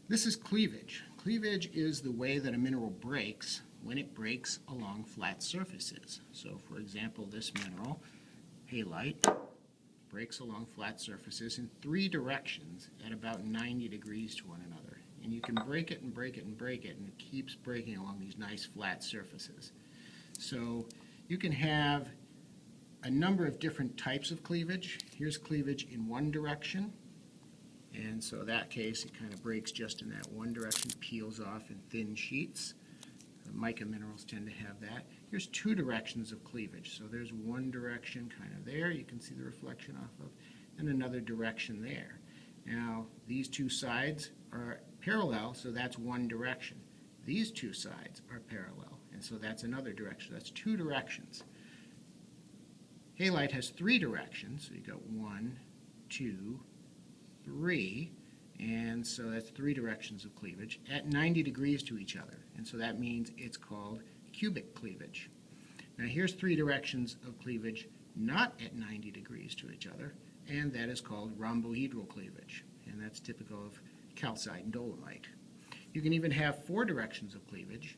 This is cleavage. Cleavage is the way that a mineral breaks when it breaks along flat surfaces. So for example, this mineral, halite, breaks along flat surfaces in 3 directions at about 90 degrees to one another. And you can break it and break it and break it, and it keeps breaking along these nice flat surfaces. So you can have a number of different types of cleavage. Here's cleavage in one direction. And so in that case, it kind of breaks just in that one direction, peels off in thin sheets. The mica minerals tend to have that. Here's 2 directions of cleavage. So there's one direction kind of there, you can see the reflection off of, and another direction there. Now, these 2 sides are parallel, so that's one direction. These 2 sides are parallel, and so that's another direction. That's 2 directions. Halite has 3 directions, so you got 1, 2, 3, and so that's 3 directions of cleavage at 90 degrees to each other, and so that means it's called cubic cleavage. Now here's 3 directions of cleavage not at 90 degrees to each other, and that is called rhombohedral cleavage, and that's typical of calcite and dolomite. You can even have 4 directions of cleavage,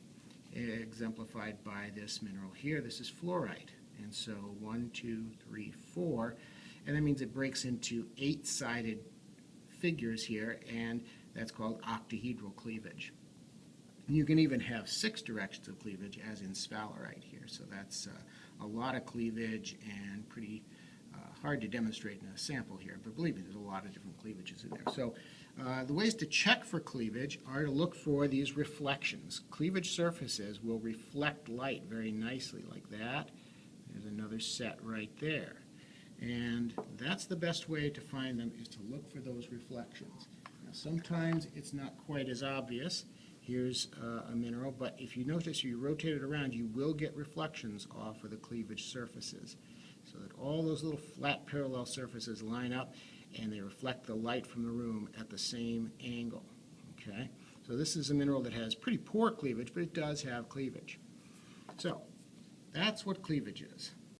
exemplified by this mineral here. This is fluorite, and so 1, 2, 3, 4, and that means it breaks into 8-sided figures here, and that's called octahedral cleavage. And you can even have 6 directions of cleavage, as in sphalerite here, so that's a lot of cleavage and pretty hard to demonstrate in a sample here, but believe me, there's a lot of different cleavages in there. So the ways to check for cleavage are to look for these reflections. Cleavage surfaces will reflect light very nicely like that. There's another set right there. And that's the best way to find them, is to look for those reflections. Now, sometimes it's not quite as obvious. Here's a mineral, but if you notice, you rotate it around, you will get reflections off of the cleavage surfaces. So that all those little flat parallel surfaces line up and they reflect the light from the room at the same angle. Okay? So this is a mineral that has pretty poor cleavage, but it does have cleavage. So that's what cleavage is.